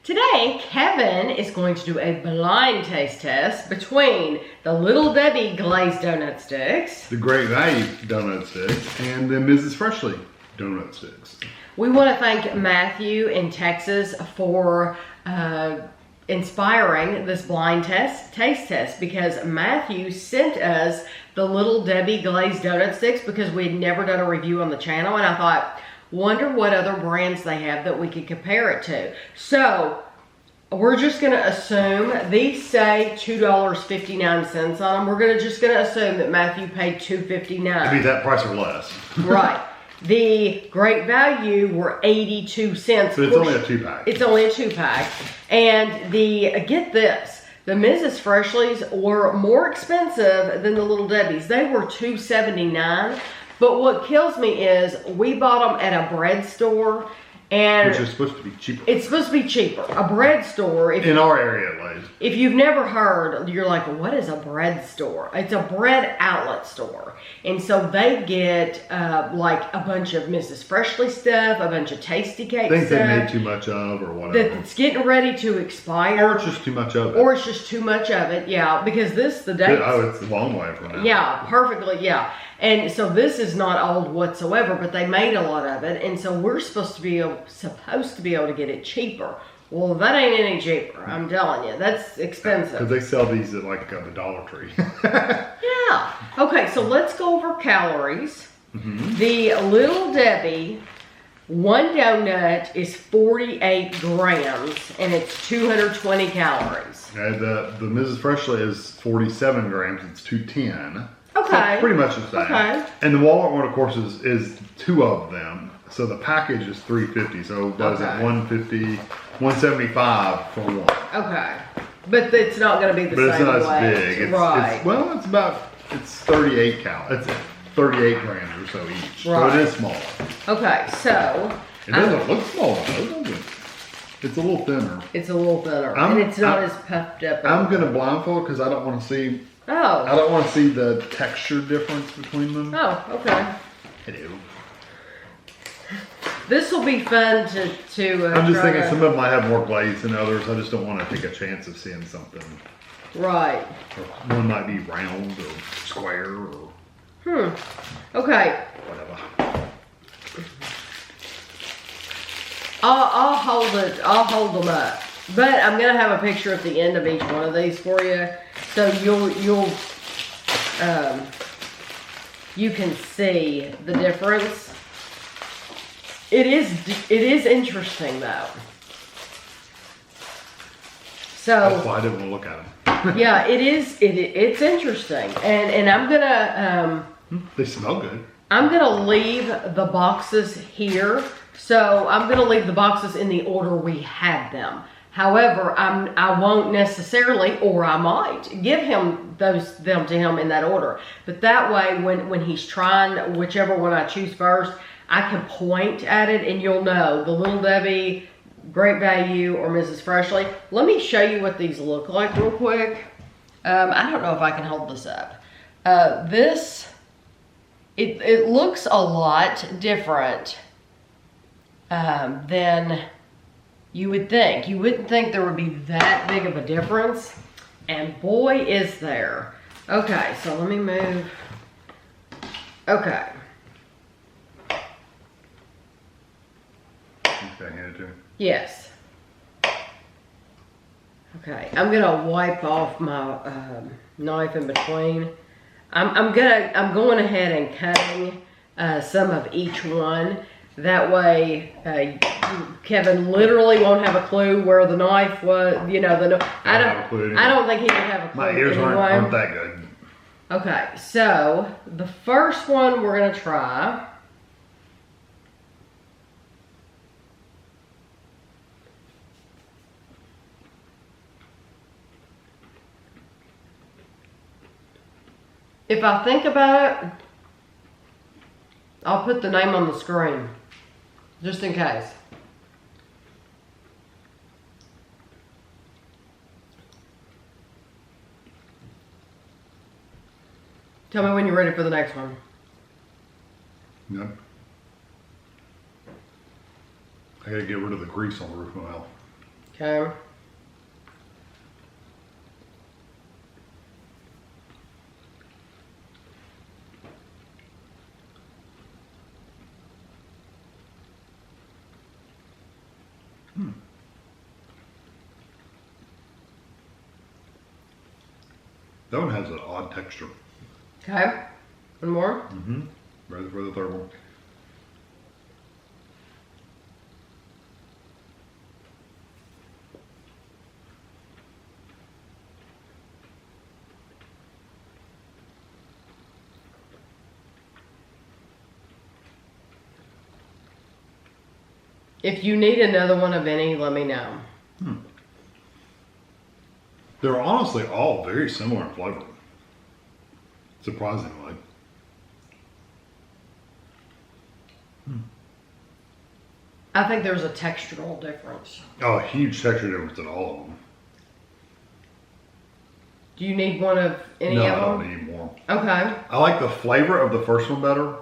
Today, Kevin is going to do a blind taste test between the Little Debbie glazed donut sticks, the Great Value donut sticks, and the Mrs. Freshley donut sticks. We want to thank Matthew in Texas for inspiring this blind taste test, because Matthew sent us the Little Debbie glazed donut sticks because we had never done a review on the channel, and I thought, wonder what other brands they have that we could compare it to. So we're just going to assume these say $2.59 on them. We're just going to assume that Matthew paid $2.59. It'd be that price or less. Right. The Great Value were 82 cents. But it's only a 2-pack. It's only a 2-pack. And get this, the Mrs. Freshleys were more expensive than the Little Debbie's. They were $2.79. But what kills me is we bought them at a bread store. And which is supposed to be cheaper. It's supposed to be cheaper. A bread store. In our area, at least. If you've never heard, you're like, what is a bread store? It's a bread outlet store. And so they get like a bunch of Mrs. Freshley stuff, a bunch of Tasty Cake things stuff. they made too much of or whatever. That's getting ready to expire. Or it's just too much of it. Or it's just too much of it, yeah. Because the date. Oh, it's a long way from now. Yeah, perfectly, yeah. And so this is not old whatsoever, but they made a lot of it. And so we're supposed to be able to get it cheaper. Well, that ain't any cheaper, I'm telling you. That's expensive. Because they sell these at like the Dollar Tree. Yeah. Okay, so let's go over calories. The Little Debbie, one donut is 48 grams, and it's 220 calories. The Mrs. Freshley is 47 grams. It's 210. Okay. So pretty much the same. Okay. And the Walmart one, of course, is 2 of them. So the package is $3.50. So does it $1.50, $1.75 for one. Okay. But it's not going to be the same But it's not weight. as big. Right. It's 38 calories. It's 38 grams or so each. Right. So it is smaller. Okay, so. It doesn't look small though, does it? It's a little thinner. It's a little thinner. And it's not as puffed up. I'm going to blindfold because I don't want to see. Oh. I don't want to see the texture difference between them. Oh, okay. Hello. This will be fun to I'm just thinking some of them might have more glaze than others. I just don't want to take a chance of seeing something. Right. Or one might be round or square or. Okay. Whatever. I'll hold them up. But I'm gonna have a picture at the end of each one of these for you, so you can see the difference. It is interesting though. So That's why I didn't want to look at them. yeah, it's interesting, and I'm gonna They smell good. I'm gonna leave the boxes here. So I'm gonna leave the boxes in the order we had them. However, I won't necessarily, or I might, give him them to him in that order. But that way, when he's trying whichever one I choose first, I can point at it and you'll know the Little Debbie, Great Value, or Mrs. Freshley. Let me show you what these look like real quick. I don't know if I can hold this up. It looks a lot different than you would think. You wouldn't think there would be that big of a difference, and boy is there. Okay, so let me move. Okay. Okay, hand it to me. Yes. Okay, I'm gonna wipe off my knife in between. I'm going ahead and cutting some of each one. That way, Kevin literally won't have a clue where the knife was. You know, I don't think he would have a clue. My ears aren't that good. Okay, so the first one we're gonna try. If I think about it, I'll put the name on the screen, just in case. Tell me when you're ready for the next one. Yep. I gotta get rid of the grease on the roof of my mouth. Okay. That one has an odd texture. Okay. One more. Mm-hmm. Ready for the third one. If you need another one of any, let me know. They're honestly all very similar in flavor. Surprisingly. I think there's a textural difference. Oh, a huge texture difference in all of them. Do you need one of any No, of I them? don't need more. Okay. I like the flavor of the first one better,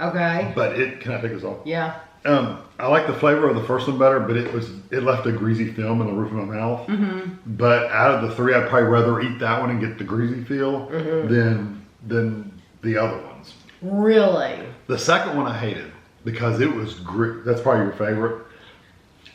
Okay. but can I take this off? Yeah. I like the flavor of the first one better, but it left a greasy film in the roof of my mouth. Mm-hmm. But out of the three, I'd probably rather eat that one and get the greasy feel Mm-hmm. than the other ones. Really? The second one I hated because it was that's probably your favorite.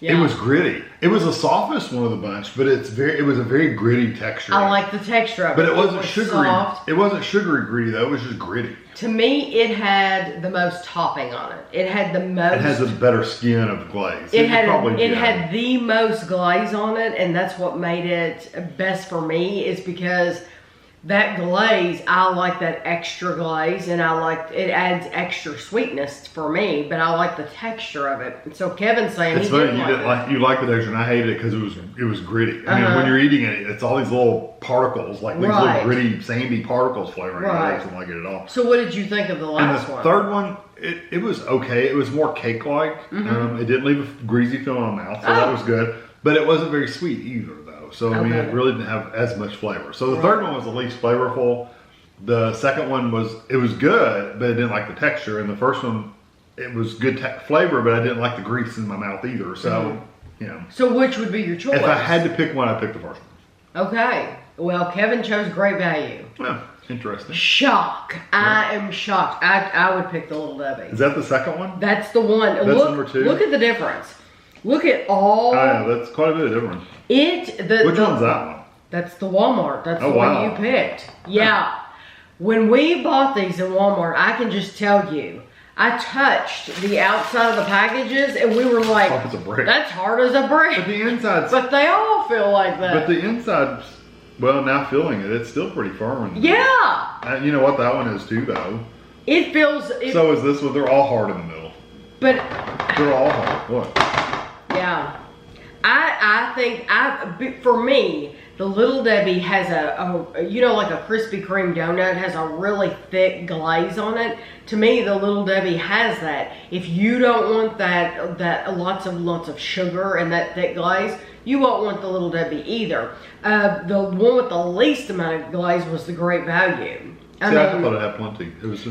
Yeah. It was gritty. It was the softest one of the bunch, but it was a very gritty texture. I like the texture of it. But it wasn't was sugary. soft. It wasn't sugary gritty though. It was just gritty. To me, it had the most topping on it. It had the most. It has a better skin of glaze. It had had the most glaze on it, and that's what made it best for me. Is because that glaze, I like that extra glaze, and it adds extra sweetness for me. But I like the texture of it. And so Kevin's saying It's he funny didn't you like the texture, and I hated it because it was gritty. I mean, when you're eating it, it's all these little particles, like these Right. little gritty, sandy particles flavoring. Right. I didn't like it at all. So what did you think of the And last the one? third one, it was okay. It was more cake-like. It didn't leave a greasy film in my mouth, so that was good. But it wasn't very sweet either, though. So I mean, Okay. it really didn't have as much flavor. So the third one was the least flavorful. The second one was good, but I didn't like the texture. And the first one, it was good flavor, but I didn't like the grease in my mouth either. So you know, So which would be your choice? if I had to pick one, I'd pick the first one. Okay. Well, Kevin chose Great Value. Yeah, interesting. Shock. I am shocked. I would pick the Little Debbie. Is that the second one? That's the one. That's look, number 2? Look at the difference. Look at all. Oh, yeah, that's quite a bit different. Which one's that one? That's the Walmart. That's Oh, the one wow. you picked. Yeah. When we bought these in Walmart, I can just tell you, I touched the outside of the packages and we were like, Tough as a brick. that's hard as a brick. But the inside's But they all feel like that. But the inside's, well, now feeling it, it's still pretty firm. Yeah. You know what that one is too, though. It feels. So is this one. They're all hard in the middle. But They're all hard. What? yeah, I think for me, the Little Debbie has like a Krispy Kreme donut has a really thick glaze on it. To me, the Little Debbie has that. If you don't want that lots of sugar and that thick glaze, you won't want the Little Debbie either. The one with the least amount of glaze was the Great Value. I thought it had plenty. It was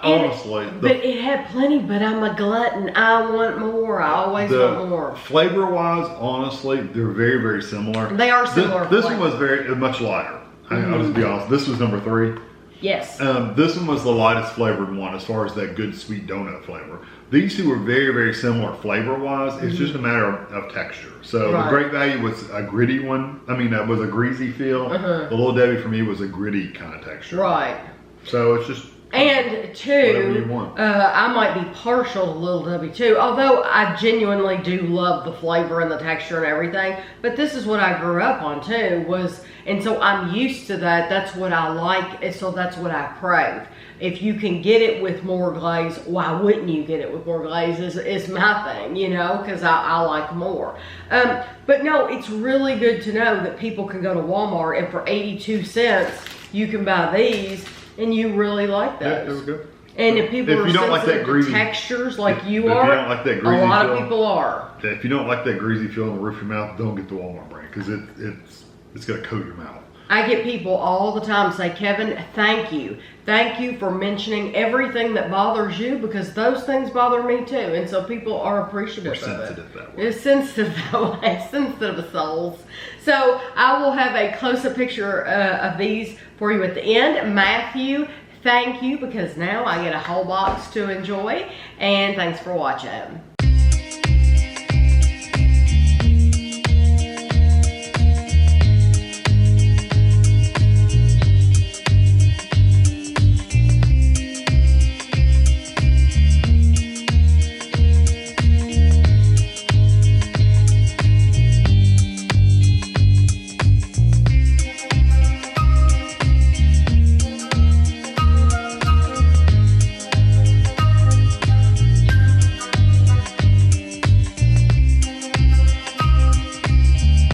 honestly. But it had plenty. But I'm a glutton. I want more. I always want more. Flavor-wise, honestly, they're very, very similar. They are similar. This one was much lighter. I'll just be honest. This was number 3. Yes. This one was the lightest flavored one as far as that good sweet donut flavor. These two were very, very similar flavor-wise. It's just a matter of texture. So the Great Value was a gritty one. I mean, that was a greasy feel. The Little Debbie for me was a gritty kind of texture. Right. So it's just and whatever two, you want. I might be partial to Little Debbie too. Although I genuinely do love the flavor and the texture and everything. But this is what I grew up on too. And so I'm used to that. That's what I like. And so that's what I crave. If you can get it with more glaze, why wouldn't you get it with more glaze is my thing, because I like more. But no, it's really good to know that people can go to Walmart and for 82 cents, you can buy these and you really like those. Yeah, it was good. And if people are you don't like that sensitive to greasy textures like if you you are, don't like that greasy a lot feel, of people are. If you don't like that greasy feel in the roof of your mouth, don't get the Walmart brand because it's going to coat your mouth. I get people all the time say, Kevin, thank you. Thank you for mentioning everything that bothers you, because those things bother me too. And so people are appreciative of it. Sensitive that way. It's sensitive that way. Sensitive souls. So I will have a close-up picture of these for you at the end. Matthew, thank you, because now I get a whole box to enjoy. And thanks for watching.